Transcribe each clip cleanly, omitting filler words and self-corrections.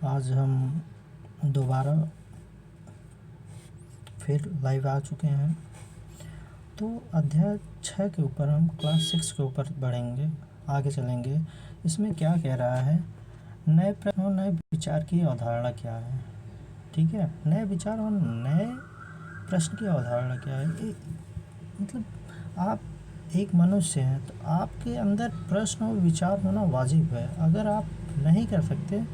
आज हम दोबारा फिर लाइव आ चुके हैं। तो अध्याय 6 के ऊपर हम क्लास 6 के ऊपर बढ़ेंगे, आगे चलेंगे। इसमें क्या कह रहा है, नए प्रश्न और नए विचार की अवधारणा क्या है। ठीक है, नए विचार और नए प्रश्न की अवधारणा क्या है। मतलब आप एक मनुष्य हैं तो आपके अंदर प्रश्न और विचार होना वाजिब है। अगर आप नहीं कर सकते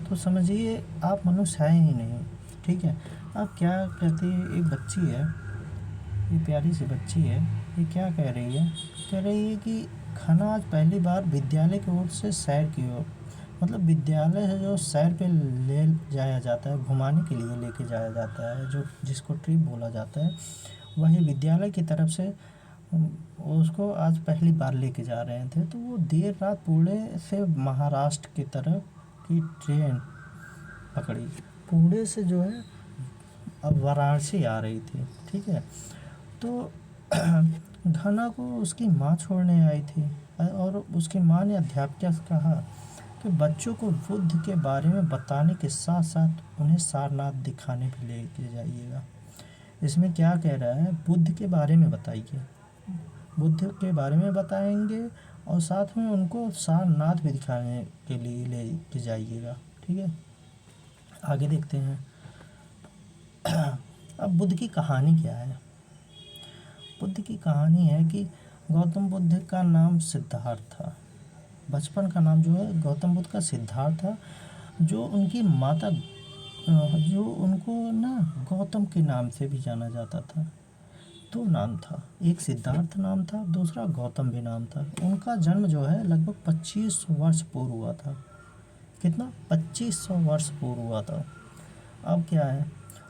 तो समझिए आप मनुष्य हैं ही नहीं। ठीक है, अब क्या कहती है, एक बच्ची है, ये प्यारी सी बच्ची है, ये क्या कह रही है, कह रही है कि खाना आज पहली बार विद्यालय की ओर से सैर की ओर, मतलब विद्यालय है जो सैर पे ले जाया जाता है, घुमाने के लिए लेके जाया जाता है, जो जिसको ट्रिप बोला जाता है, वही विद्यालय की तरफ से उसको आज पहली बार लेके जा रहे थे। तो वो देर रात पुणे से महाराष्ट्र की तरफ की ट्रेन पकड़ी। पुणे से जो है अब वाराणसी आ रही थी। ठीक है, तो घना को उसकी माँ छोड़ने आई थी और उसकी माँ ने अध्यापिका से कहा कि बच्चों को बुद्ध के बारे में बताने के साथ साथ उन्हें सारनाथ दिखाने भी लेके जाइएगा। इसमें क्या कह रहा है, बुद्ध के बारे में बताइए, बुद्ध के बारे में बताएंगे और साथ में उनको सारनाथ भी दिखाने के लिए लेके जाइएगा। ठीक है, आगे देखते हैं। अब बुद्ध की कहानी क्या है। बुद्ध की कहानी है कि गौतम बुद्ध का नाम सिद्धार्थ था। बचपन का नाम जो है गौतम बुद्ध का सिद्धार्थ था। जो उनकी माता, जो उनको ना गौतम के नाम से भी जाना जाता था। दो नाम था, एक सिद्धार्थ नाम था, दूसरा गौतम भी नाम था। उनका जन्म जो है लगभग 2500 वर्ष पूर्व हुआ था। कितना, 2500 वर्ष पूर्व हुआ था। अब क्या है,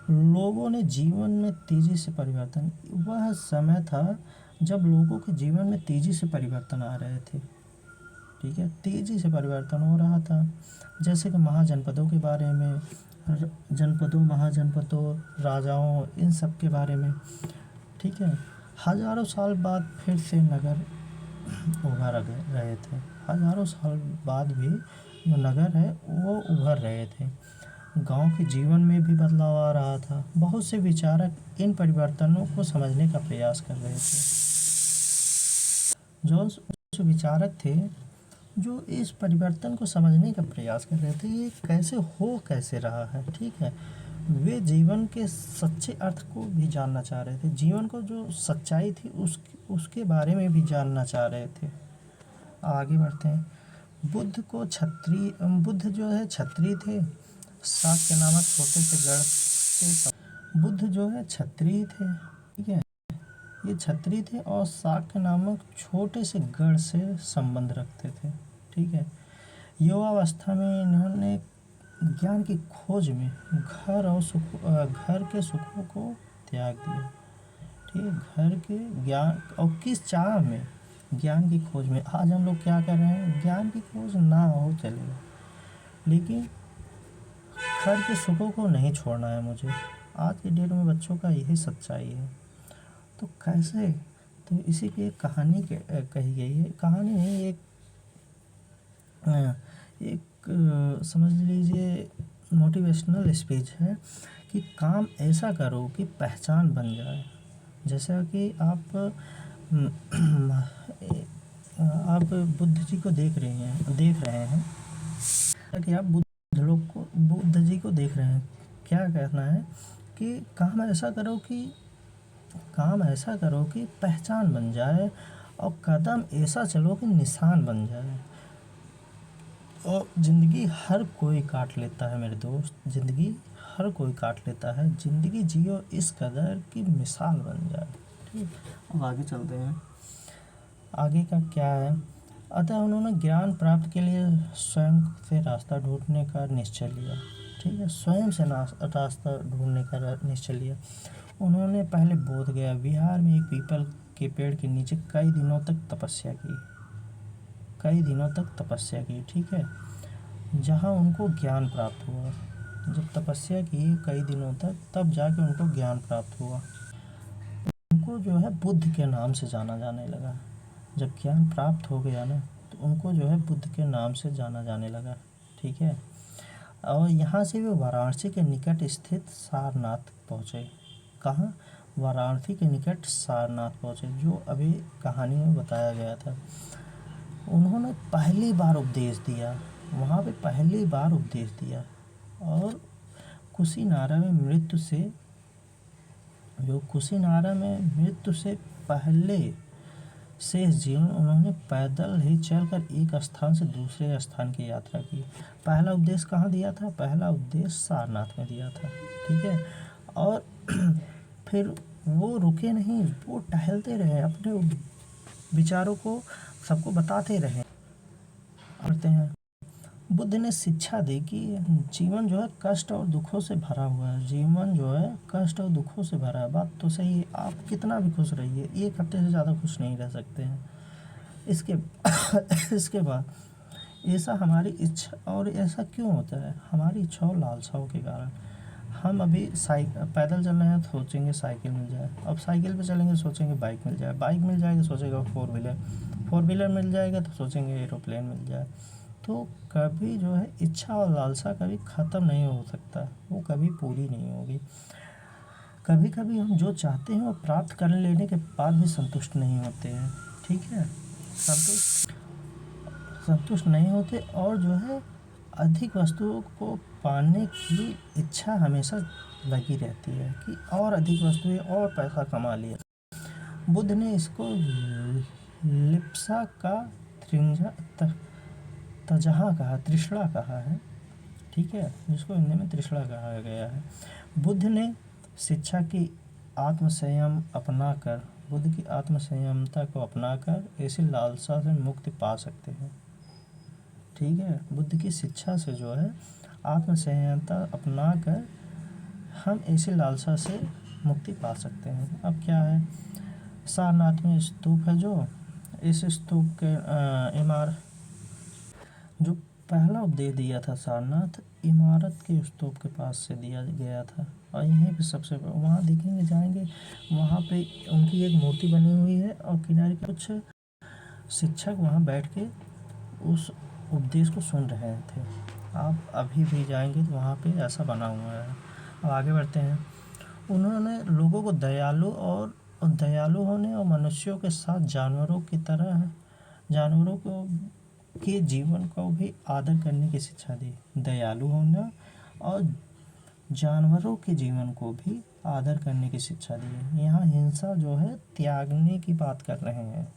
लोगों ने जीवन में तेजी से परिवर्तन, वह समय था जब लोगों के जीवन में तेजी से परिवर्तन आ रहे थे। ठीक है, तेजी से परिवर्तन हो रहा था, जैसे कि महाजनपदों के बारे में, जनपदों, महाजनपदों, राजाओं, इन सब के बारे में। ठीक है, हजारों साल बाद फिर से नगर उभर रहे थे। हजारों साल बाद भी जो नगर है वो उभर रहे थे। गांव के जीवन में भी बदलाव आ रहा था। बहुत से विचारक इन परिवर्तनों को समझने का प्रयास कर रहे थे। जो विचारक थे जो इस परिवर्तन को समझने का प्रयास कर रहे थे, ये कैसे हो कैसे रहा है। ठीक है, वे जीवन के सच्चे अर्थ को भी जानना चाह रहे थे। जीवन को जो सच्चाई थी उसके बारे में भी जानना चाह रहे थे। आगे बढ़ते हैं। बुद्ध जो है क्षत्रिय थे। शाक्य नामक छोटे से गढ़ से बुद्ध जो है क्षत्रिय थे। ठीक है, ये क्षत्रिय थे और शाक्य नामक छोटे से गढ़ से संबंध रखते थे। ठीक है, युवावस्था में इन्होंने ज्ञान की खोज में घर के सुखों को त्याग दिया। ठीक है, घर के ज्ञान और किस चाह में, ज्ञान की खोज में। आज हम लोग क्या कर रहे हैं, ज्ञान की खोज ना हो चलेगा, लेकिन घर के सुखों को नहीं छोड़ना है मुझे। आज के डेट में बच्चों का यही सच्चाई है। तो कैसे, तो इसी की एक कहानी कही गई है। कहानी नहीं, एक समझ लीजिए मोटिवेशनल स्पीच है कि काम ऐसा करो कि पहचान बन जाए। जैसा कि आप बुद्ध जी को देख रहे हैं कि आप बुद्ध जी को देख रहे हैं। क्या कहना है कि काम ऐसा करो कि पहचान बन जाए और कदम ऐसा चलो कि निशान बन जाए। और ज़िंदगी हर कोई काट लेता है मेरे दोस्त, ज़िंदगी हर कोई काट लेता है। ज़िंदगी जियो इस कदर की मिसाल बन जाए। ठीक, अब आगे चलते हैं। आगे का क्या है, अतः उन्होंने ज्ञान प्राप्त के लिए स्वयं से रास्ता ढूंढने का निश्चय लिया। ठीक है, स्वयं से रास्ता ढूंढने का निश्चय लिया। उन्होंने पहले बोध गया बिहार में एक पीपल के पेड़ के नीचे कई दिनों तक तपस्या की। ठीक है, जहाँ उनको ज्ञान प्राप्त हुआ। जब तपस्या की कई दिनों तक, तब जाके उनको ज्ञान प्राप्त हुआ। उनको जो है बुद्ध के नाम से जाना जाने लगा। जब ज्ञान प्राप्त हो गया ना, तो उनको जो है बुद्ध के नाम से जाना जाने लगा। ठीक है, और यहाँ से वे वाराणसी के निकट स्थित सारनाथ पहुँचे। कहाँ? वाराणसी के निकट सारनाथ पहुँचे, जो अभी कहानी में बताया गया था। उन्होंने पहली बार उपदेश दिया, वहाँ पे पहली बार उपदेश दिया। और कुशीनारा में मृत्यु से पहले शेष जीवन उन्होंने पैदल ही चलकर एक स्थान से दूसरे स्थान की यात्रा की। पहला उपदेश कहाँ दिया था? पहला उपदेश सारनाथ में दिया था, ठीक है। और फिर वो रुके नहीं, वो टहलते रहे, अपने विचारों को सबको बताते रहे। पढ़ते हैं, बुद्ध ने शिक्षा दी कि जीवन जो है कष्ट और दुखों से भरा हुआ है। जीवन जो है कष्ट और दुखों से भरा है, बात तो सही है। आप कितना भी खुश रहिए, 1 हफ्ते से ज़्यादा खुश नहीं रह सकते हैं। इसके बाद ऐसा हमारी इच्छा, और ऐसा क्यों होता है? हमारी इच्छाओं लालसाओं के कारण। हम अभी पैदल चल रहे हैं, सोचेंगे साइकिल मिल जाए। अब साइकिल पे चलेंगे, सोचेंगे बाइक मिल जाए। बाइक मिल जाएगी, सोचेगा 4 व्हीलर। 4 व्हीलर मिल जाएगा तो सोचेंगे एरोप्लेन मिल जाए। तो कभी जो है इच्छा और लालसा कभी ख़त्म नहीं हो सकता, वो कभी पूरी नहीं होगी। कभी कभी हम जो चाहते हैं वो प्राप्त कर लेने के बाद भी संतुष्ट नहीं होते हैं, ठीक है। संतुष्ट नहीं होते, और जो है अधिक वस्तुओं को पाने की इच्छा हमेशा लगी रहती है कि और अधिक वस्तुएं और पैसा कमा लिया। बुद्ध ने इसको लिप्सा का तजहा कहा, तृष्णा कहा है, ठीक है, जिसको हिंदी में तृष्णा कहा गया है। बुद्ध ने शिक्षा की आत्मसंयम अपनाकर, बुद्ध की आत्मसंयमता को अपनाकर ऐसी लालसा से मुक्ति पा सकते हैं, ठीक है। बुद्ध की शिक्षा से जो है आत्मसंयमता अपनाकर हम ऐसी लालसा से मुक्ति पा सकते हैं। अब क्या है, सारनाथ में स्तूप है, जो इस स्तूप के जो पहला उपदेश दिया था सारनाथ, इमारत के स्तूप के पास से दिया गया था। और यहीं पे सबसे वहाँ देखेंगे, जाएंगे, वहाँ पे उनकी एक मूर्ति बनी हुई है, और किनारे कुछ शिक्षक वहाँ बैठ के उस उपदेश को सुन रहे थे। आप अभी भी जाएंगे तो वहाँ पे ऐसा बना हुआ है। अब आगे बढ़ते हैं। उन्होंने लोगों को दयालु होने और मनुष्यों के साथ जानवरों की तरह जानवरों को के जीवन को भी आदर करने की शिक्षा दी। दयालु होना और जानवरों के जीवन को भी आदर करने की शिक्षा दी। यहाँ हिंसा जो है त्यागने की बात कर रहे हैं,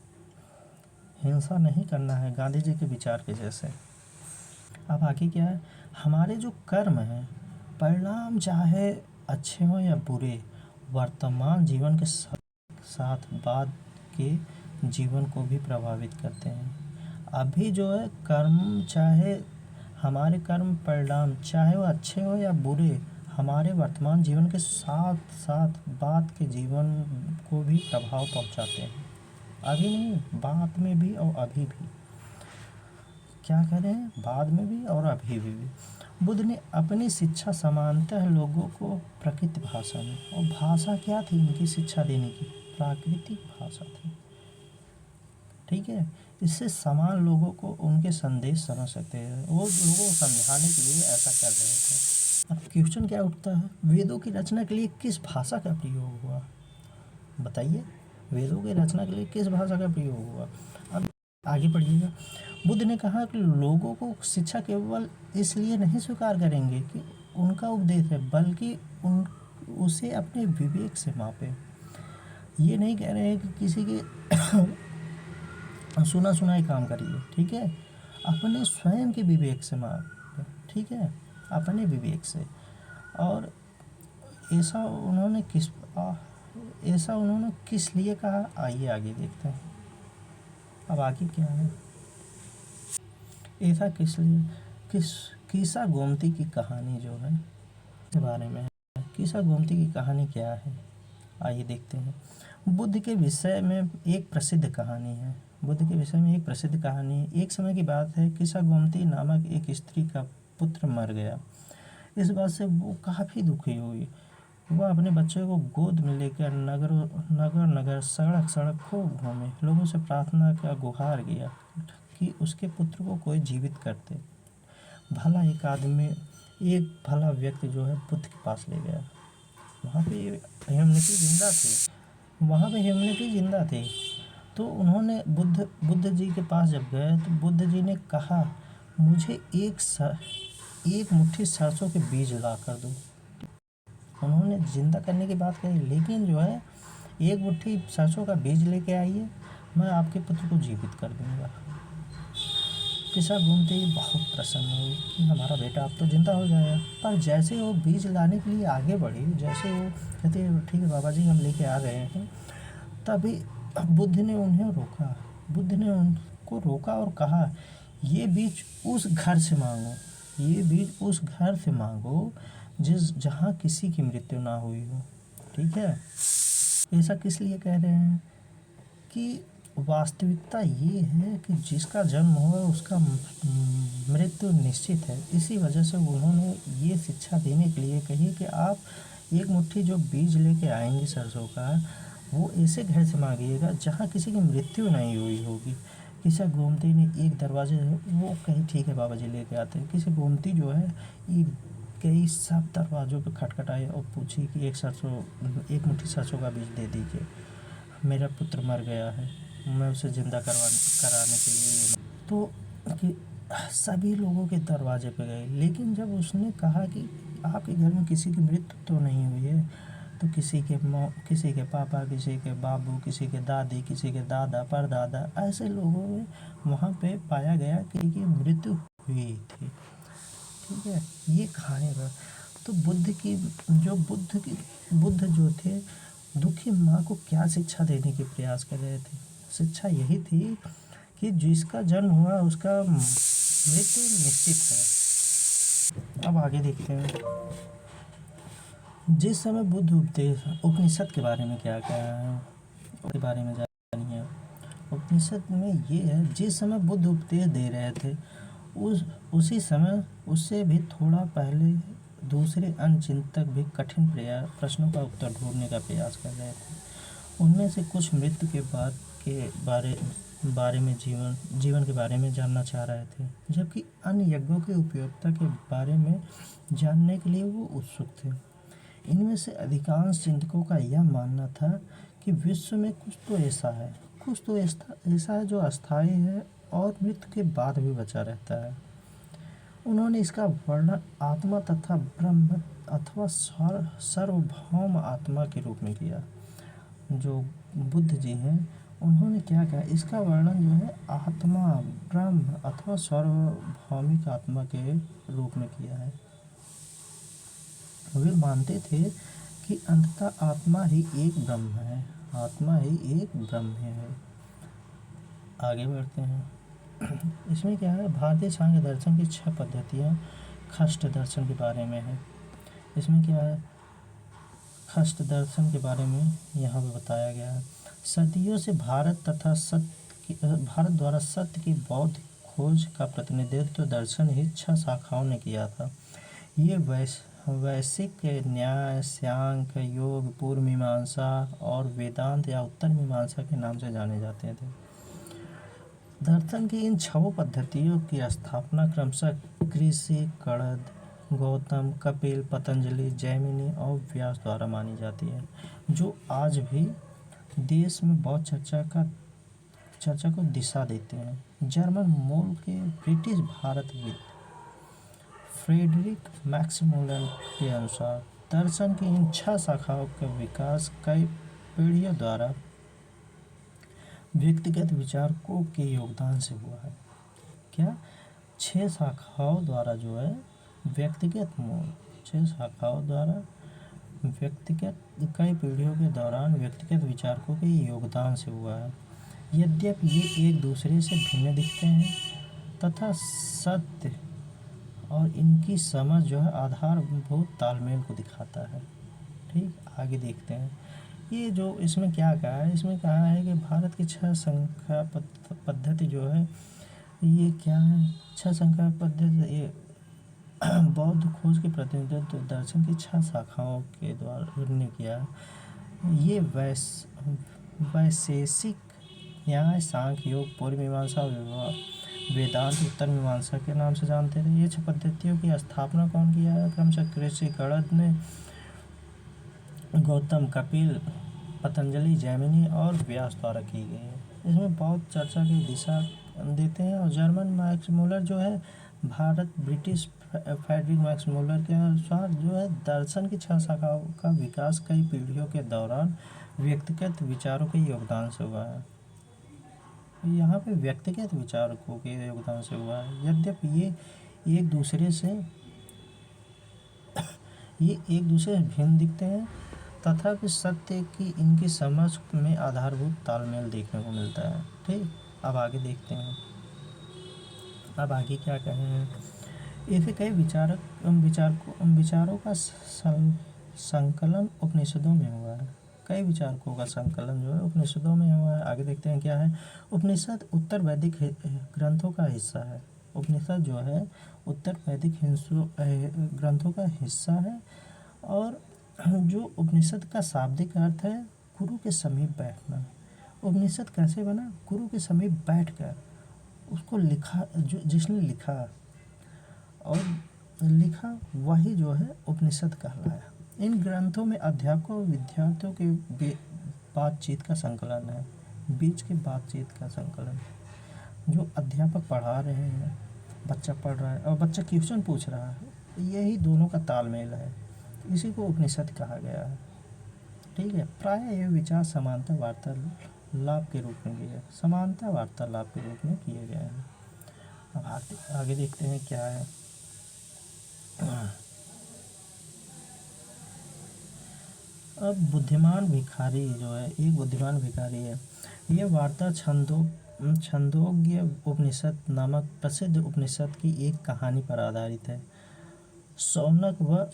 हिंसा नहीं करना है, गांधी जी के विचार के जैसे। अब आगे क्या है, हमारे जो कर्म हैं, परिणाम चाहे अच्छे हों या बुरे, वर्तमान जीवन के साथ बाद के जीवन को भी प्रभावित करते हैं। अभी जो है कर्म, चाहे हमारे कर्म परिणाम चाहे वो अच्छे हो या बुरे, हमारे वर्तमान जीवन के साथ साथ बाद के जीवन को भी प्रभाव पहुंचाते हैं। अभी नहीं, बाद में भी और अभी भी। क्या कह रहे हैं, बाद में भी और अभी भी। बुद्ध ने अपनी शिक्षा समानतः लोगों को प्रकृति भाषा में, और भाषा क्या थी उनकी शिक्षा देने की? प्राकृतिक भाषा थी, ठीक है। इससे समान लोगों को उनके संदेश समझ सकते हैं। वो लोगों को समझाने के लिए ऐसा कर रहे थे। अब क्वेश्चन क्या उठता है, वेदों की रचना के लिए किस भाषा का प्रयोग हुआ? बताइए, वेदों की रचना के लिए किस भाषा का प्रयोग हुआ? अब आगे पढ़िएगा। बुद्ध ने कहा कि लोगों को शिक्षा केवल इसलिए नहीं स्वीकार करेंगे कि उनका उपदेश है, बल्कि उसे अपने विवेक से मापें। ये नहीं कह रहे हैं कि किसी के सुना सुनाई काम करिए, ठीक है, अपने स्वयं के विवेक से मापें, ठीक है, अपने विवेक से। और ऐसा उन्होंने किस लिए कहा, आइए आगे देखते हैं। अब आगे क्या है, ऐसा किस लिए, कीसा गोमती की कहानी जो है के बारे में है। कीसा गोमती की कहानी क्या है, आइए देखते हैं। बुद्ध के विषय में एक प्रसिद्ध कहानी है। एक समय की बात है, कीसा गोमती नामक एक स्त्री का पुत्र मर गया। इस बात से वो काफ़ी दुखी हुई। वह अपने बच्चे को गोद में लेकर नगर सड़क खूब घूमे, लोगों से प्रार्थना का गुहार किया कि उसके पुत्र को कोई जीवित कर दे। भला एक भला व्यक्ति जो है बुद्ध के पास ले गया। वहाँ पे ह्यूमैनिटी जिंदा थी, वहाँ पे ह्यूमैनिटी जिंदा थी। तो उन्होंने बुद्ध जी के पास जब गए तो बुद्ध जी ने कहा, मुझे एक मुट्ठी सरसों के बीज ला कर दो। उन्होंने जिंदा करने की बात कही, लेकिन जो है एक मुट्ठी सरसों का बीज लेके आइए, मैं आपके पुत्र को जीवित कर दूंगा। किस्सा घूमते ही बहुत प्रसन्न हुई कि हमारा बेटा अब तो जिंदा हो जाएगा। पर जैसे वो बीज लाने के लिए आगे बढ़ी, जैसे वो कहते ठीक है बाबा जी हम लेके आ रहे हैं, तभी बुद्ध ने उन्हें रोका। बुद्ध ने उनको रोका और कहा, ये बीज उस घर से मांगो, ये बीज उस घर से मांगो जहाँ किसी की मृत्यु ना हुई हो। ठीक है, ऐसा किस लिए कह रहे हैं कि वास्तविकता ये है कि जिसका जन्म हुआ उसका मृत्यु निश्चित है। इसी वजह से उन्होंने ये शिक्षा देने के लिए कही कि आप एक मुट्ठी जो बीज लेके आएंगे सरसों का, वो ऐसे घर से मांगिएगा जहाँ किसी की मृत्यु नहीं हुई होगी। किसी गोमती ने एक दरवाजे वो कही ठीक है बाबा जी लेके आते हैं। किसी गोमती जो है कई सब दरवाज़ों पे खटखटाई और पूछी कि एक मुट्ठी सरसों का बीज दे दीजिए, मेरा पुत्र मर गया है, मैं उसे ज़िंदा कराने के लिए। तो कि सभी लोगों के दरवाजे पे गए, लेकिन जब उसने कहा कि आपके घर में किसी की मृत्यु तो नहीं हुई है, तो किसी के पापा, किसी के बाबू, किसी के दादी, किसी के दादा परदादा, ऐसे लोगों में वहाँ पे पाया गया कि मृत्यु हुई थी। ठीक है, ये कहानी है। तो बुद्ध जो थे दुखी माँ को क्या शिक्षा देने की प्रयास कर रहे थे। शिक्षा यही थी कि जिसका जन्म हुआ उसका मृत्यु निश्चित है। अब आगे देखते हैं, जिस समय बुद्ध उपनिषद के बारे में क्या कहा है, उसके बारे में जानिए। उपनिषद में ये है, जिस समय बुद्ध उपदेश दे रहे थे उसी समय उससे भी थोड़ा पहले दूसरे अन्य चिंतक भी कठिन प्रश्नों का उत्तर ढूंढने का प्रयास कर रहे थे। उनमें से कुछ मृत्यु के बाद के बारे में जीवन के बारे में जानना चाह रहे थे, जबकि अन्य यज्ञों की उपयोगिता के बारे में जानने के लिए वो उत्सुक थे। इनमें से अधिकांश चिंतकों का यह मानना था कि विश्व में कुछ तो ऐसा है जो अस्थायी है और मृत्यु के बाद भी बचा रहता है। उन्होंने इसका वर्णन आत्मा तथा ब्रह्म अथवा सार्वभौम आत्मा के रूप में किया। जो बुद्ध जी हैं उन्होंने क्या कहा, इसका वर्णन जो है आत्मा, ब्रह्म अथवा सार्वभौमिक आत्मा के रूप में किया है। वे मानते थे कि अंततः आत्मा ही एक ब्रह्म है, आत्मा ही एक ब्रह्म है। आगे बढ़ते हैं। इसमें क्या है, भारतीय सांख्य दर्शन की 6 पद्धतियाँ खष्ट दर्शन के बारे में है। इसमें क्या है, खष्ट दर्शन के बारे में यहाँ पे बताया गया है। सदियों से भारत द्वारा सत्य की बौद्ध खोज का प्रतिनिधित्व दर्शन ही 6 शाखाओं ने किया था। ये वैश्विक न्याय, सांख्य, योग, पूर्व मीमांसा और वेदांत या उत्तर मीमांसा के नाम से जाने जाते थे। दर्शन की इन 6 पद्धतियों की स्थापना क्रमशः ऋषि कणद, गौतम, कपिल, पतंजलि, जैमिनी और व्यास द्वारा मानी जाती है, जो आज भी देश में बौद्ध चर्चा को दिशा देते हैं। जर्मन मूल के ब्रिटिश भारतविद फ्रेडरिक मैक्समुलर के अनुसार दर्शन की इन 6 शाखाओं का विकास कई पीढ़ियों द्वारा व्यक्तिगत विचारकों के योगदान से हुआ है। क्या 6 शाखाओं द्वारा जो है व्यक्तिगत मूल 6 शाखाओं द्वारा कई पीढ़ियों के दौरान व्यक्तिगत विचारकों के योगदान से हुआ है। यद्यपि ये एक दूसरे से भिन्न दिखते हैं तथा सत्य और इनकी समझ जो है आधारभूत तालमेल को दिखाता है। ठीक, आगे देखते हैं। ये जो इसमें क्या कहा है, इसमें कहा है कि भारत की 6 संख्या पद्धति जो है ये क्या है, 6 संख्या पद्धति ये बौद्ध खोज के प्रतिनिधित्व दर्शन की 6 शाखाओं के द्वारा ने किया। ये वैशेषिक न्याय, सांख्य, योग, पूर्व मीमांसा, वेदांत उत्तर मीमांसा के नाम से जानते थे। ये 6 पद्धतियों की स्थापना कौन किया है? क्रमशः ऋषि गणद ने, गौतम, कपिल, पतंजलि, जैमिनी और व्यास द्वारा की गई है। इसमें बौद्ध चर्चा की दिशा देते हैं। और जर्मन मैक्स मुलर जो है, Bharat British Friedrich Max Muller के अनुसार जो है, दर्शन की 6 शाखाओं का विकास कई पीढ़ियों के दौरान व्यक्तिगत विचारों के योगदान से हुआ है। यहाँ पे व्यक्तिगत विचारकों के योगदान से हुआ है। यद्यपि ये एक दूसरे से भिन्न दिखते हैं, तथापि सत्य की इनकी समझ में आधारभूत तालमेल देखने को मिलता है। ठीक, अब आगे देखते हैं। अब आगे क्या कहे हैं? ऐसे कई विचारों का संकलन उपनिषदों में हुआ है। कई विचारकों का संकलन जो है उपनिषदों में हुआ है। आगे देखते हैं क्या है। उपनिषद उत्तर वैदिक ग्रंथों का हिस्सा है। उपनिषद जो है उत्तर वैदिक ग्रंथों का हिस्सा है। और जो उपनिषद का शाब्दिक अर्थ है गुरु के समीप बैठना। उपनिषद कैसे बना? गुरु के समीप बैठकर उसको लिखा, जो जिसने लिखा वही जो है उपनिषद कहलाया। इन ग्रंथों में अध्यापकों और विद्यार्थियों के बातचीत का संकलन है। बीच की बातचीत का संकलन, जो अध्यापक पढ़ा रहे हैं, बच्चा पढ़ रहा है और बच्चा क्वेश्चन पूछ रहा है, यही दोनों का तालमेल है। इसी को उपनिषद कहा गया है। ठीक है। प्रायः ये विचार समानता वार्तालाप के रूप में किए गए हैं। अब आगे देखते हैं क्या है। अब बुद्धिमान भिखारी जो है, एक बुद्धिमान भिखारी है। ये वार्ता छंदोग्य उपनिषद नामक प्रसिद्ध उपनिषद की एक कहानी पर आधारित है। शौनक व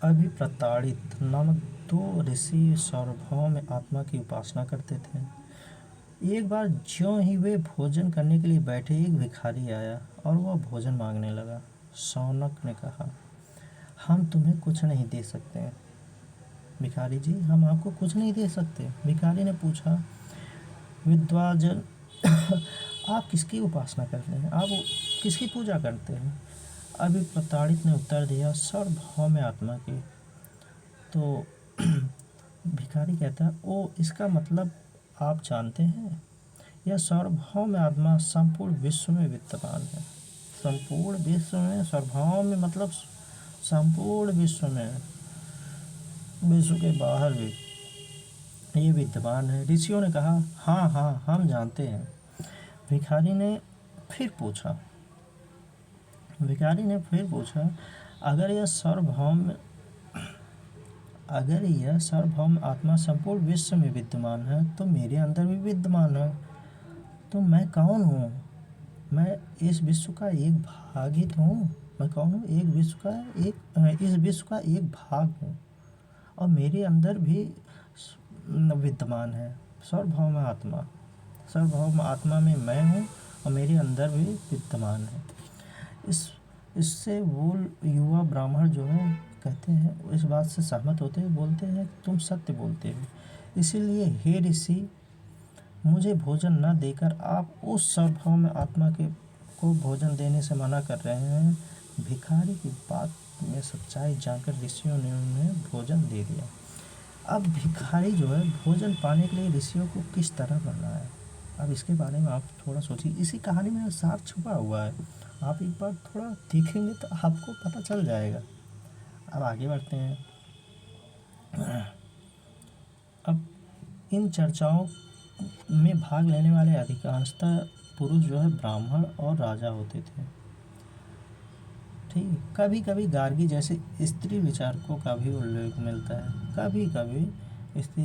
अभिप्रताड़ित नामक 2 ऋषि सार्वभौम में आत्मा की उपासना करते थे। एक बार ज्यों ही वे भोजन करने के लिए बैठे, एक भिखारी आया और वह भोजन मांगने लगा। शौनक ने कहा, हम तुम्हें कुछ नहीं दे सकते। भिखारी जी, हम आपको कुछ नहीं दे सकते। भिखारी ने पूछा, विद्वाजन आप किसकी उपासना करते हैं? आप किसकी पूजा करते हैं? अभी प्रताड़ित ने उत्तर दिया, सार्वभौम आत्मा की। तो भिखारी कहता, ओ, इसका मतलब आप जानते हैं, यह सार्वभौम आत्मा संपूर्ण विश्व में विद्यमान है। संपूर्ण विश्व में, सार्वभौम में मतलब संपूर्ण विश्व में, विश्व के बाहर भी ये विद्यमान है। ऋषियों ने कहा, हाँ हाँ, हम जानते हैं। भिखारी ने फिर पूछा, अगर यह सार्वभौम आत्मा संपूर्ण विश्व में विद्यमान है तो मेरे अंदर भी विद्यमान है। तो मैं कौन हूँ? मैं इस विश्व का एक भाग ही तो हूँ। मैं कौन हूँ? इस विश्व का एक भाग हूँ और मेरे अंदर भी विद्यमान है सार्वभौम आत्मा में मैं हूँ और मेरे अंदर भी विद्यमान है। इससे वो युवा ब्राह्मण जो है कहते हैं, इस बात से सहमत होते हैं, बोलते हैं, तुम सत्य बोलते हो। इसीलिए हे ऋषि, मुझे भोजन न देकर आप उस सार्वभौम आत्मा को भोजन देने से मना कर रहे हैं। भिखारी की बात में सच्चाई जानकर ऋषियों ने उन्हें भोजन दे दिया। अब भिखारी जो है भोजन पाने के लिए ऋषियों को किस तरह मनाया, अब इसके बारे में आप थोड़ा सोचिए। इसी कहानी में सार छुपा हुआ है। आप एक बार थोड़ा देखेंगे तो आपको पता चल जाएगा। अब आगे बढ़ते हैं। अब इन चर्चाओं में भाग लेने वाले अधिकांशतः पुरुष जो है ब्राह्मण और राजा होते थे। ठीक, कभी कभी गार्गी जैसे स्त्री विचारकों का भी उल्लेख मिलता है। कभी कभी स्त्री,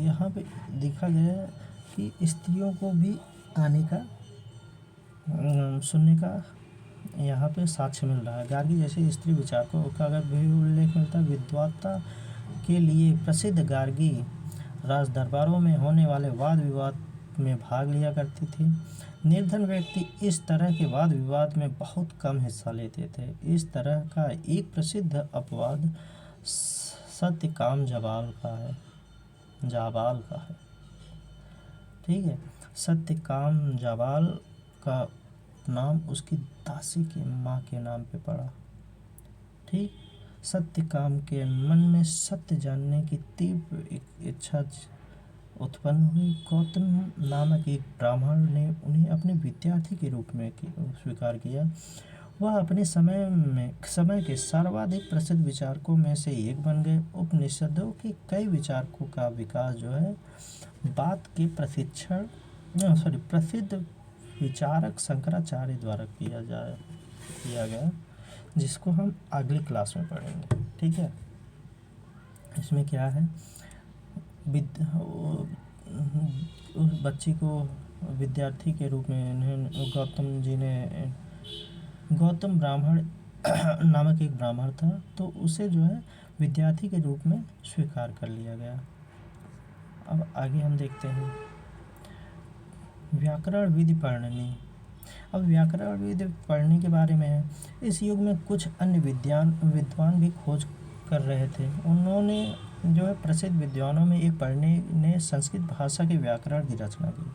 यहाँ पे देखा गया है कि स्त्रियों को भी आने का, सुनने का यहाँ पे साक्ष्य मिल रहा है। गार्गी जैसे स्त्री विचारकों का अगर भी उल्लेख मिलता है। विद्वता के लिए प्रसिद्ध गार्गी राज दरबारों में होने वाले वाद विवाद में भाग लिया करती थी। निर्धन व्यक्ति इस तरह के वाद विवाद में बहुत कम हिस्सा लेते थे। इस तरह का एक प्रसिद्ध अपवाद सत्यकाम जाबाल का है। ठीक है। सत्यकाम जाबाल का नाम उसकी दासी की माँ के नाम पे पड़ा। ठीक। सत्यकाम के मन में सत्य जानने की तीव्र इच्छा उत्पन्न हुई। गौतम नामक एक ब्राह्मण ने उन्हें अपने विद्यार्थी के रूप में स्वीकार किया। वह अपने समय के सर्वाधिक प्रसिद्ध विचारकों में से एक बन गए। उपनिषदों के कई विचारकों का विकास जो है बात के प्रसिद्ध विचारक शंकराचार्य द्वारा किया गया, जिसको हम अगली क्लास में पढ़ेंगे। ठीक है। इसमें क्या है, उस बच्ची को विद्यार्थी के रूप में गौतम जी ने, गौतम ब्राह्मण नामक एक ब्राह्मण था, तो उसे जो है विद्यार्थी के रूप में स्वीकार कर लिया गया। अब आगे हम देखते हैं व्याकरण विधि पढ़नी। अब व्याकरण विधि पढ़ने के बारे में है। इस युग में कुछ अन्य विद्वान भी खोज कर रहे थे। उन्होंने जो है प्रसिद्ध विद्वानों में एक पढ़ने ने संस्कृत भाषा के व्याकरण की रचना की।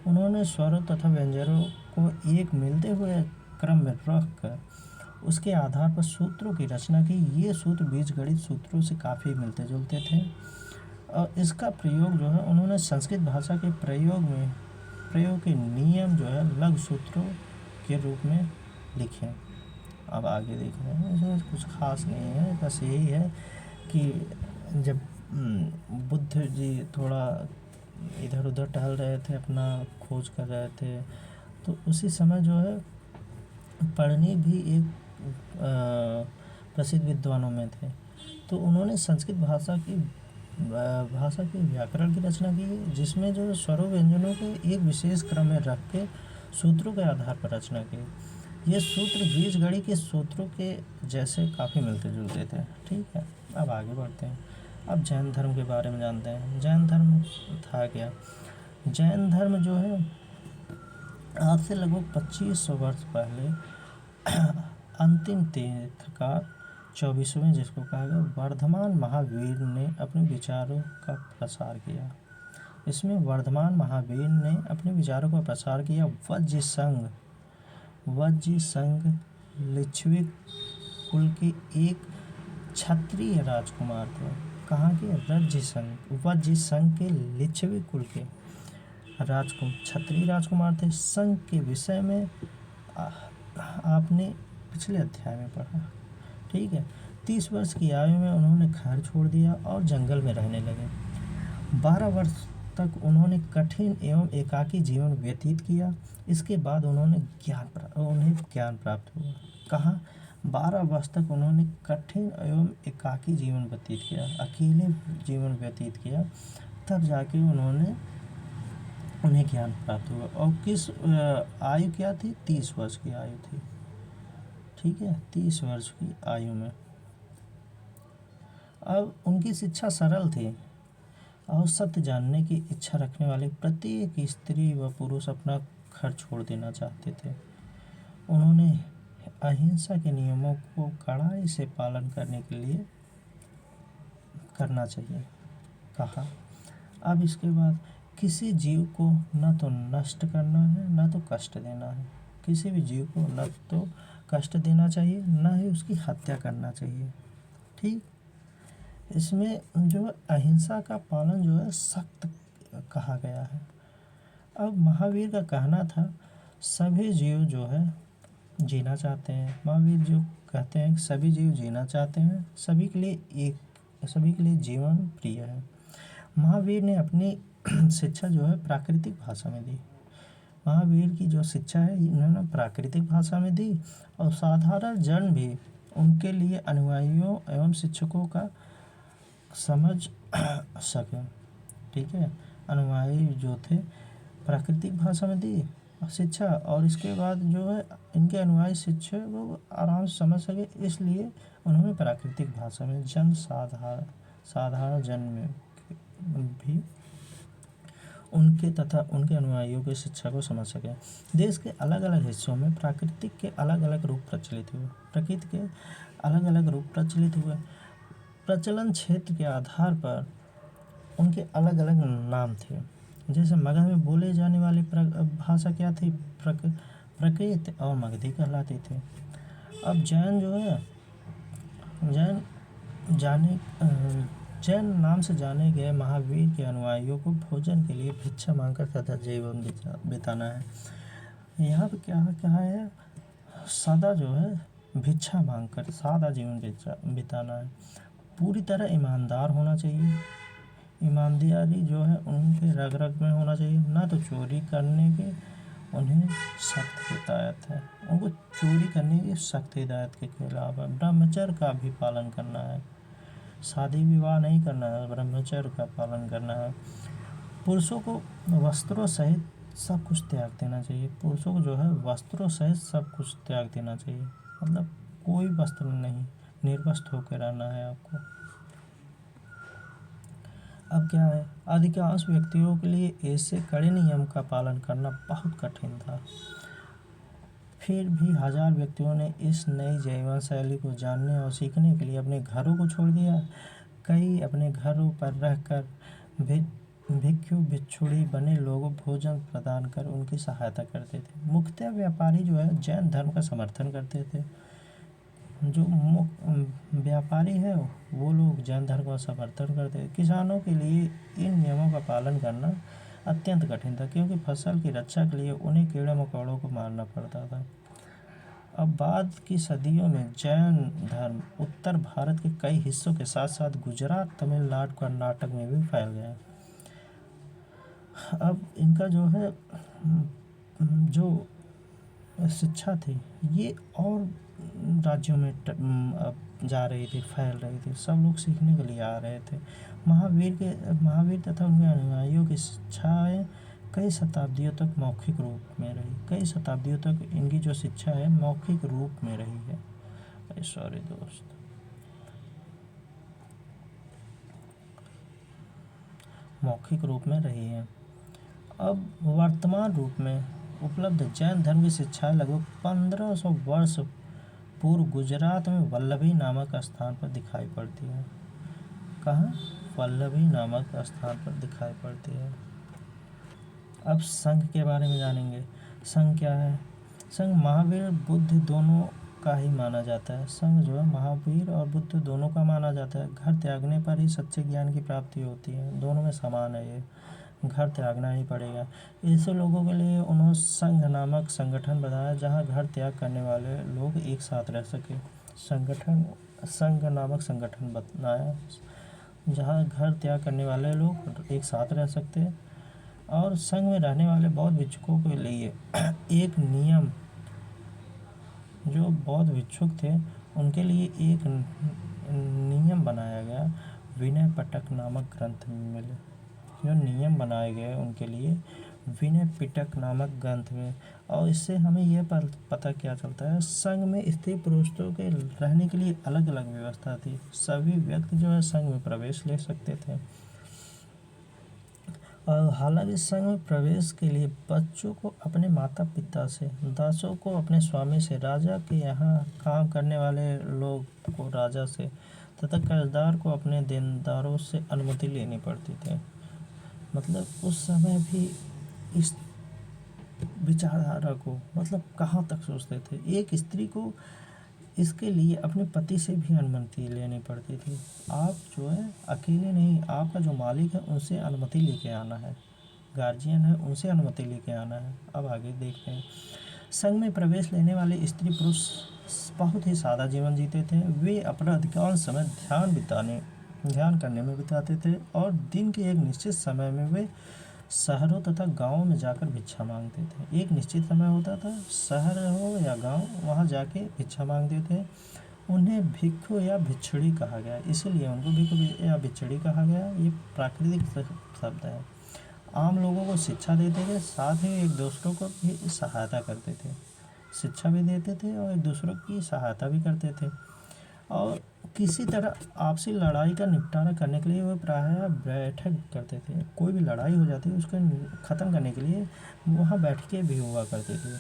उन्होंने स्वरों तथा व्यंजनों को एक मिलते हुए क्रम में रख कर उसके आधार पर सूत्रों की रचना की। ये सूत्र बीजगणित सूत्रों से काफ़ी मिलते जुलते थे और इसका प्रयोग जो है उन्होंने संस्कृत भाषा के प्रयोग के नियम जो है लघु सूत्रों के रूप में लिखे। अब आगे देख रहे हैं, इसमें कुछ खास नहीं है, बस यही है कि जब बुद्ध जी थोड़ा इधर उधर टहल रहे थे, अपना खोज कर रहे थे, तो उसी समय जो है पढ़नी भी एक प्रसिद्ध विद्वानों में थे। तो उन्होंने संस्कृत भाषा की व्याकरण की रचना की, जिसमें जो स्वरों व्यंजनों को एक विशेष क्रम में रख के सूत्रों के आधार पर रचना की। ये सूत्र बीजगणित के सूत्रों के जैसे काफ़ी मिलते जुलते थे। ठीक है। अब आगे बढ़ते हैं। अब जैन धर्म के बारे में जानते हैं। जैन धर्म था क्या? जैन धर्म जो है आज से लगभग 2500 वर्ष पहले अंतिम तीर्थकार 24वें, जिसको कहा गया, वर्धमान महावीर ने अपने विचारों का प्रसार किया। इसमें वर्धमान महावीर ने अपने विचारों का प्रसार किया। वज्जी संघ लिच्छवी कुल के एक क्षत्रिय राजकुमार थे। कहाँ के? वज्जी संघ के लिच्छवी कुल के क्षत्रिय राजकुमार थे। संघ के विषय में आपने पिछले अध्याय में पढ़ा। ठीक है। 30 वर्ष की आयु में उन्होंने घर छोड़ दिया और जंगल में रहने लगे। 12 वर्ष तक उन्होंने कठिन एवं एकाकी जीवन व्यतीत किया। इसके बाद उन्हें ज्ञान प्राप्त हुआ। कहाँ? 12 वर्ष तक उन्होंने कठिन एवं एकाकी जीवन व्यतीत किया, अकेले जीवन व्यतीत किया, तब जाके उन्हें ज्ञान प्राप्त हुआ। और किस आयु क्या थी? 30 वर्ष की आयु थी। ठीक है, 30 वर्ष की आयु में। अब उनकी शिक्षा सरल थी और सत्य जानने की इच्छा रखने वाले प्रत्येक स्त्री व पुरुष अपना घर छोड़ देना चाहते थे। उन्होंने अहिंसा के नियमों को कड़ाई से पालन करना चाहिए कहा। अब इसके बाद किसी जीव को न तो नष्ट करना है न तो कष्ट देना है। किसी भी जीव को न तो कष्ट देना चाहिए न ही उसकी हत्या करना चाहिए। ठीक। इसमें जो अहिंसा का पालन जो है सख्त कहा गया है। अब महावीर का कहना था सभी जीव जो है जीना चाहते हैं। महावीर जो कहते हैं सभी जीव जीना चाहते हैं, सभी के लिए जीवन प्रिय है। महावीर ने अपनी शिक्षा जो है प्राकृतिक भाषा में दी। महावीर की जो शिक्षा है इन्होंने प्राकृतिक भाषा में दी और साधारण जन भी उनके लिए अनुयायियों एवं शिक्षकों का समझ सके। ठीक है। अनुयायी जो थे प्राकृतिक भाषा में दी शिक्षा, और इसके बाद जो है इनके अनुयायी शिक्षा को आराम से समझ सके, इसलिए उन्होंने प्राकृतिक भाषा में साधारण जन में भी उनके तथा उनके अनुयायियों की शिक्षा को समझ सके। देश के अलग अलग हिस्सों में प्रकृति के अलग अलग रूप प्रचलित हुए। प्रचलन क्षेत्र के आधार पर उनके अलग अलग नाम थे। जैसे मगध में बोले जाने वाली भाषा क्या थी, प्राकृत और मगधी कहलाती थी। अब जैन जो है, जैन जाने जैन नाम से जाने गए महावीर के अनुयायियों को भोजन के लिए भिक्षा मांगकर तथा जीवन बिताना है। यहाँ पे क्या कहा है, सादा जो है भिक्षा मांगकर सादा जीवन बिताना है। पूरी तरह ईमानदार होना चाहिए। ईमानदारी जो है उनके रग रग में होना चाहिए। ना तो चोरी करने की उन्हें सख्त हिदायत है, उनको चोरी करने की सख्त हिदायत के खिलाफ है। ब्रह्मचर्य का भी पालन करना है, शादी विवाह नहीं करना है, ब्रह्मचर्य का पालन करना है। पुरुषों को वस्त्रों सहित सब कुछ त्याग देना चाहिए। पुरुषों को जो है वस्त्रों सहित सब कुछ त्याग देना चाहिए, मतलब कोई वस्त्र नहीं, निर्वस्त्र होकर रहना है आपको। अब क्या है, अधिकांश व्यक्तियों के लिए ऐसे कड़े नियम का पालन करना बहुत कठिन था। फिर भी हजार व्यक्तियों ने इस नई जीवन शैली को जानने और सीखने के लिए अपने घरों को छोड़ दिया। कई अपने घरों पर रहकर भिक्षु भिक्षुणी बने लोगों को भोजन प्रदान कर उनकी सहायता करते थे। मुख्यतः व्यापारी जो है जैन धर्म का समर्थन करते थे। जो व्यापारी है वो लोग जैन धर्म का समर्थन करते हैं। किसानों के लिए इन नियमों का पालन करना अत्यंत कठिन था, क्योंकि फसल की रक्षा के लिए उन्हें कीड़े मकोड़ों को मारना पड़ता था। अब बाद की सदियों में जैन धर्म उत्तर भारत के कई हिस्सों के साथ साथ गुजरात, तमिलनाडु, कर्नाटक में भी फैल गया। अब इनका जो है जो शिक्षा थी ये और राज्यों में जा रही थी, फैल रही थी। सब लोग सीखने के लिए आ रहे थे। महावीर तथा उनके अनुयायियों की शिक्षाएं कई शताब्दियों तक मौखिक रूप में रही। कई शताब्दियों तक इनकी जो शिक्षा है मौखिक रूप में रही है। सॉरी दोस्त, मौखिक रूप में रही है। अब वर्तमान रूप में उपलब्ध जैन धर्म की शिक्षा लगभग 1500 वर्ष पूर्व गुजरात में वल्लभी नामक स्थान पर दिखाई पड़ती है। कहाँ? वल्लभी नामक स्थान पर दिखाई पड़ती है। अब संघ के बारे में जानेंगे। संघ क्या है? संघ महावीर बुद्ध दोनों का ही माना जाता है। संघ जो है महावीर और बुद्ध दोनों का माना जाता है। घर त्यागने पर ही सच्चे ज्ञान की प्राप्ति होती है, दोनों में समान है ये, घर त्यागना ही पड़ेगा। ऐसे लोगों के लिए उन्होंने संघ नामक संगठन बनाया जहां घर त्याग करने वाले लोग एक साथ रह सके। संघ नामक संगठन बनाया जहां घर त्याग करने वाले लोग एक साथ रह सकते हैं। और संघ में रहने वाले बौद्ध भिक्षुकों के लिए एक नियम, जो बौद्ध भिक्षुक थे उनके लिए एक नियम बनाया गया, विनय पिटक नामक ग्रंथ में मिले। जो नियम बनाए गए उनके लिए विनय पिटक नामक ग्रंथ में। और इससे हमें यह पता क्या चलता है, संघ में स्त्री पुरुषों के रहने के लिए अलग अलग व्यवस्था थी। सभी व्यक्ति जो है संघ में प्रवेश ले सकते थे। और हालांकि संघ में प्रवेश के लिए बच्चों को अपने माता पिता से, दासों को अपने स्वामी से, राजा के यहाँ काम करने वाले लोग को राजा से तथा कर्जदार को अपने देनदारों से अनुमति लेनी पड़ती थी। मतलब उस समय भी इस विचारधारा को मतलब कहाँ तक सोचते थे। एक स्त्री को इसके लिए अपने पति से भी अनुमति लेनी पड़ती थी। आप जो है अकेले नहीं, आपका जो मालिक है उनसे अनुमति लेके आना है, गार्जियन है उनसे अनुमति लेके आना है। अब आगे देखते हैं। संघ में प्रवेश लेने वाले स्त्री पुरुष बहुत ही सादा जीवन जीते थे। वे अपना अधिकांश समय ध्यान करने में बिताते थे और दिन के एक निश्चित समय में वे शहरों तथा गांवों में जाकर भिक्षा मांगते थे। एक निश्चित समय होता था, शहर हो या गांव, वहां जाके भिक्षा मांगते थे। उन्हें भिक्षु या भिक्षुड़ी कहा गया, इसीलिए उनको भिक्षु या भिक्षुड़ी कहा गया। ये प्राकृतिक शब्द है। आम लोगों को शिक्षा देते थे, साथ ही एक दूसरों को भी सहायता करते थे। शिक्षा भी देते थे और एक दूसरों की सहायता भी करते थे। और किसी तरह आपसी लड़ाई का निपटारा करने के लिए वो प्रायः बैठक करते थे। कोई भी लड़ाई हो जाती है उसको ख़त्म करने के लिए वहाँ बैठकें भी हुआ करती थी।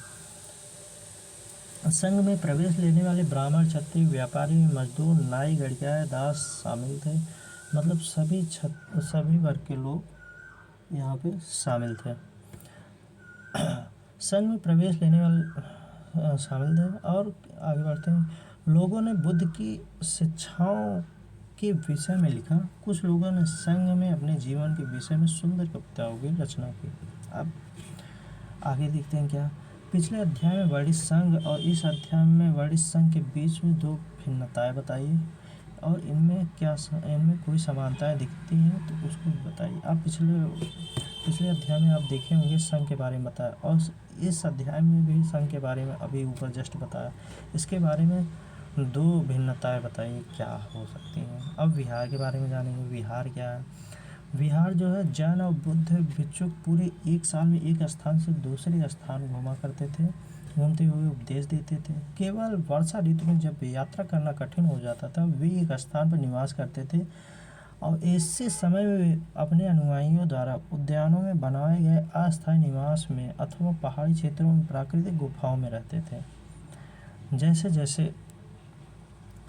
संघ में प्रवेश लेने वाले ब्राह्मण, क्षत्रिय, व्यापारी, मजदूर, नाई, गड़िया, दास शामिल थे। मतलब सभी वर्ग के लोग यहाँ पे शामिल थे। संघ में प्रवेश लेने वाले शामिल थे। और आगे बढ़ते हैं। लोगों ने बुद्ध की शिक्षाओं के विषय में लिखा। कुछ लोगों ने संघ में अपने जीवन के विषय में सुंदर कविताओं की रचना की। अब आगे देखते हैं क्या। पिछले अध्याय में वर्णित संघ और इस अध्याय में वर्णित संघ के बीच में दो भिन्नताएं बताइए और इनमें कोई समानताएं दिखती हैं तो उसको बताइए। आप पिछले अध्याय में आप देखे होंगे संघ के बारे में बताया और इस अध्याय में भी संघ के बारे में अभी ऊपर जस्ट बताया। इसके बारे में दो भिन्नताएं बताइए क्या हो सकती हैं। अब विहार के बारे में जानेंगे। विहार क्या है। विहार जो है, जैन और बुद्ध भिक्षुक पूरे एक साल में एक स्थान से दूसरे स्थान घूमते हुए उपदेश देते थे। केवल वर्षा ऋतु में जब यात्रा करना कठिन हो जाता था वे एक स्थान पर निवास करते थे और ऐसे समय में वे अपने अनुयायियों द्वारा उद्यानों में बनाए गए अस्थायी निवास में अथवा पहाड़ी क्षेत्रों में प्राकृतिक गुफाओं में रहते थे। जैसे जैसे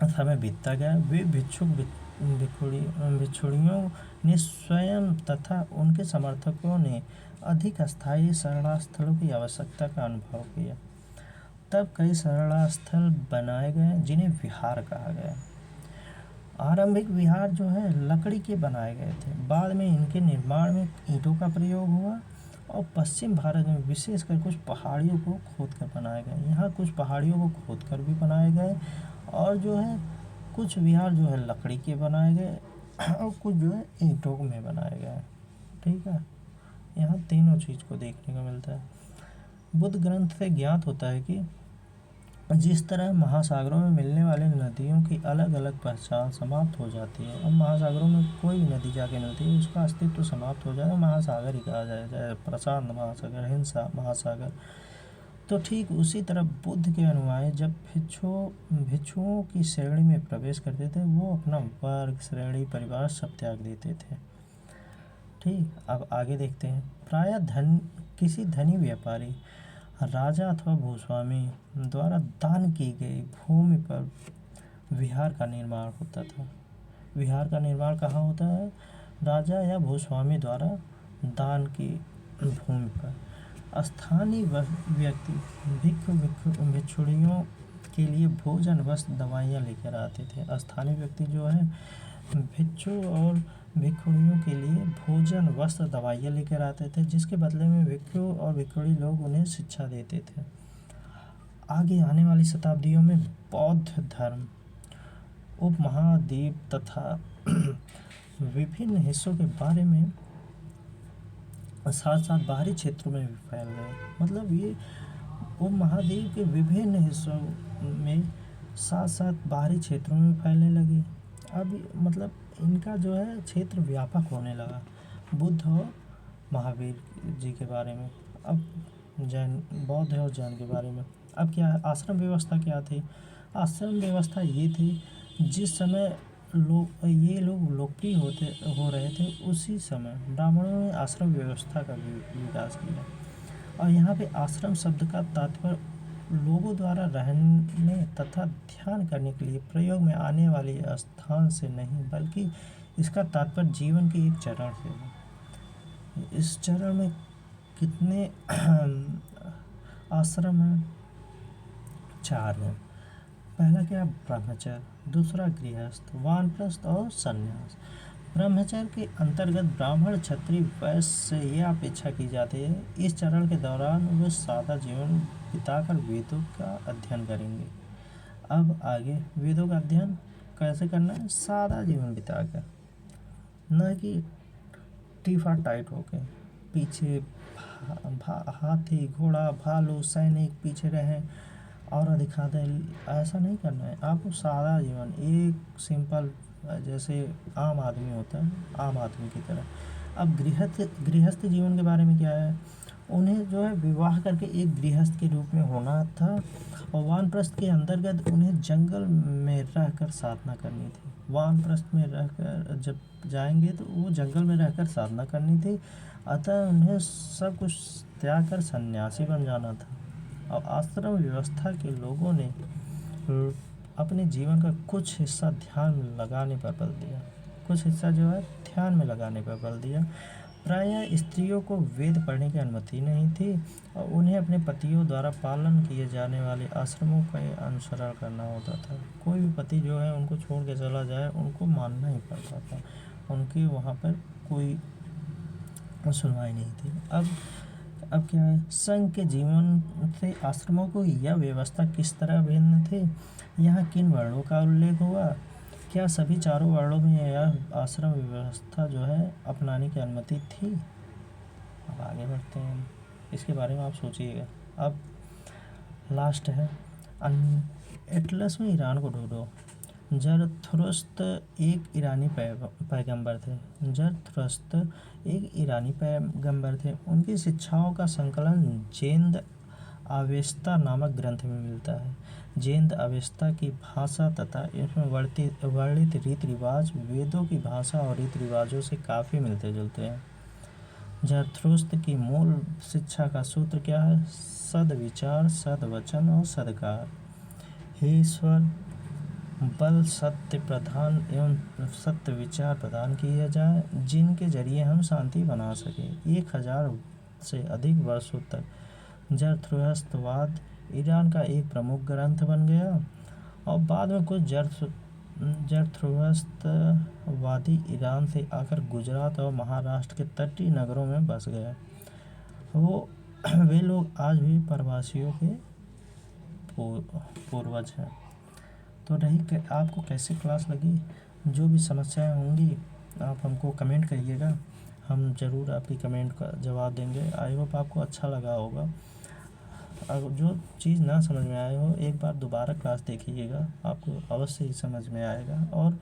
समय बीतता गया वे भिक्षुणियों ने स्वयं तथा उनके समर्थकों ने अधिक अस्थायी शरणास्थलों की आवश्यकता का अनुभव किया। तब कई शरणास्थल बनाए गए जिन्हें विहार कहा गया। आरंभिक विहार जो है लकड़ी के बनाए गए थे। बाद में इनके निर्माण में ईंटों का प्रयोग हुआ और पश्चिम भारत में विशेषकर कुछ पहाड़ियों को खोदकर बनाए गए। यहाँ कुछ पहाड़ियों को खोदकर भी बनाए गए और जो है कुछ विहार जो है लकड़ी के बनाए गए और कुछ जो है ईंटों में बनाए गए। ठीक है, यहाँ तीनों चीज़ को देखने को मिलता है। बुद्ध ग्रंथ से ज्ञात होता है कि जिस तरह महासागरों में मिलने वाली नदियों की अलग अलग पहचान समाप्त हो जाती है। अब महासागरों में कोई भी नदी जाके मिलती है उसका अस्तित्व समाप्त हो जाए महासागर ही कहा जाए, चाहे प्रशांत महासागर, हिंद महासागर। तो ठीक उसी तरह बुद्ध के अनुयायी जब भिक्षुओं की श्रेणी में प्रवेश करते थे वो अपना वर्ग, श्रेणी, परिवार सब त्याग देते थे। ठीक, अब आगे देखते हैं। प्रायः किसी धनी व्यापारी, राजा अथवा भूस्वामी द्वारा दान की गई भूमि पर विहार का निर्माण होता था। विहार का निर्माण कहाँ होता है? राजा या भूस्वामी द्वारा दान की भूमि पर। स्थानीय व्यक्ति भिक्षुणियों के लिए भोजन, वस्त्र, दवाइयाँ लेकर आते थे। स्थानीय व्यक्ति जो है भिक्षु और भिक्षुणियों के लिए भोजन, वस्त्र, दवाइयाँ लेकर आते थे जिसके बदले में भिक्षु और भिक्षुणी लोग उन्हें शिक्षा देते थे। आगे आने वाली शताब्दियों में बौद्ध धर्म उपमहाद्वीप तथा विभिन्न हिस्सों के बारे में साथ साथ बाहरी क्षेत्रों में भी फैल गए। मतलब ये उपमहाद्वीप के विभिन्न हिस्सों में साथ साथ बाहरी क्षेत्रों में फैलने लगी। अब मतलब इनका जो है क्षेत्र व्यापक होने लगा। बुद्ध और महावीर जी के बारे में। अब बौद्ध और जैन के बारे में। अब क्या है, आश्रम व्यवस्था क्या थी? आश्रम व्यवस्था ये थी जिस समय ये लोग लोकप्रिय हो रहे थे उसी समय ब्राह्मणों ने आश्रम व्यवस्था का विकास किया। और यहाँ पे आश्रम शब्द का तात्पर्य लोगों द्वारा रहने तथा ध्यान करने के लिए प्रयोग में आने वाले स्थान से नहीं बल्कि इसका तात्पर्य जीवन के एक चरण से है। इस चरण में कितने आश्रम हैं? 4 हैं। पहला क्या? ब्रह्मचर्य, दूसरा गृहस्थ, वानप्रस्थ और संन्यास। ब्रह्मचर्य के अंतर्गत ब्राह्मण, क्षत्रिय, वैश्य से यह अपेक्षा की जाती है इस चरण के दौरान वे सादा जीवन बिताकर वेदों का अध्ययन करेंगे। अब आगे वेदों का अध्ययन कैसे करना है? सादा जीवन बिताकर, न कि टीफा टाइट होके पीछे हाथी, घोड़ा, भालू, सैनिक पीछे रहें और दिखाते ऐसा नहीं करना है। आपको सादा जीवन, एक सिंपल जैसे आम आदमी होता है, आम आदमी की तरह। अब गृहस्थ जीवन के बारे में क्या है? उन्हें जो है विवाह करके एक गृहस्थ के रूप में होना था और वानप्रस्थ के अंतर्गत उन्हें जंगल में रहकर साधना करनी थी। वानप्रस्थ में रहकर जब जाएंगे तो वो जंगल में रहकर साधना करनी थी, अतः उन्हें सब कुछ त्याग कर सन्यासी बन जाना था। और आश्रम व्यवस्था के लोगों ने अपने जीवन का कुछ हिस्सा ध्यान लगाने पर बल दिया, कुछ हिस्सा जो है ध्यान में लगाने पर बल दिया। प्रायः स्त्रियों को वेद पढ़ने की अनुमति नहीं थी और उन्हें अपने पतियों द्वारा पालन किए जाने वाले आश्रमों का अनुसरण करना होता था। कोई भी पति जो है उनको छोड़ के चला जाए, उनको मानना ही पड़ता था, उनकी वहाँ पर कोई सुनवाई नहीं थी। अब क्या है, संघ के जीवन से आश्रमों को यह व्यवस्था किस तरह भिन्न थी? यहाँ किन वर्णों का उल्लेख हुआ? क्या सभी चारों वर्णों में यह आश्रम व्यवस्था जो है अपनाने की अनुमति थी? अब आगे बढ़ते हैं, इसके बारे में आप सोचिएगा। अब लास्ट है, एटलस में ईरान को ढूंढो। ज़रथुस्त्र एक ईरानी पैगंबर थे। ज़रथुस्त्र एक ईरानी पैगंबर थे। उनकी शिक्षाओं का संकलन जेंद अवेस्ता नामक ग्रंथ में मिलता है। जेंद अवेस्ता की भाषा तथा इसमें वर्णित रीति रिवाज वेदों की भाषा और रीति रिवाजों से काफ़ी मिलते जुलते हैं। ज़रथुस्त्र की मूल शिक्षा का सूत्र क्या है? सद्विचार, सद्वचन और सद्कार। हे ईश्वर, बल सत्य प्रधान एवं सत्य विचार प्रदान किया जाए, जिनके जरिए हम शांति बना सकें। 1000 से अधिक वर्षों तक ज़रथुस्त्रवाद ईरान का एक प्रमुख ग्रंथ बन गया और बाद में कुछ ज़रथुस्त्रवादी ईरान से आकर गुजरात और महाराष्ट्र के तटीय नगरों में बस गए। वे लोग आज भी प्रवासियों के पूर्वज हैं। तो रही आपको कैसी क्लास लगी? जो भी समस्याएं होंगी आप हमको कमेंट करिएगा, हम ज़रूर आपकी कमेंट का जवाब देंगे। आई होप आपको अच्छा लगा होगा। अगर जो चीज़ ना समझ में आए हो, एक बार दोबारा क्लास देखिएगा, आपको अवश्य ही समझ में आएगा। और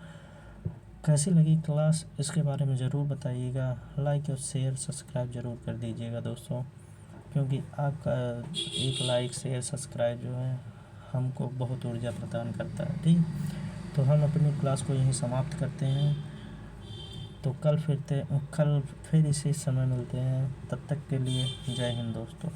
कैसी लगी क्लास इसके बारे में ज़रूर बताइएगा। लाइक और शेयर सब्सक्राइब ज़रूर कर दीजिएगा दोस्तों, क्योंकि आपका एक लाइक शेयर सब्सक्राइब जो है हमको बहुत ऊर्जा प्रदान करता है। ठीक, तो हम अपनी क्लास को यहीं समाप्त करते हैं। तो कल फिर इसी समय मिलते हैं। तब तक के लिए जय हिंद दोस्तों।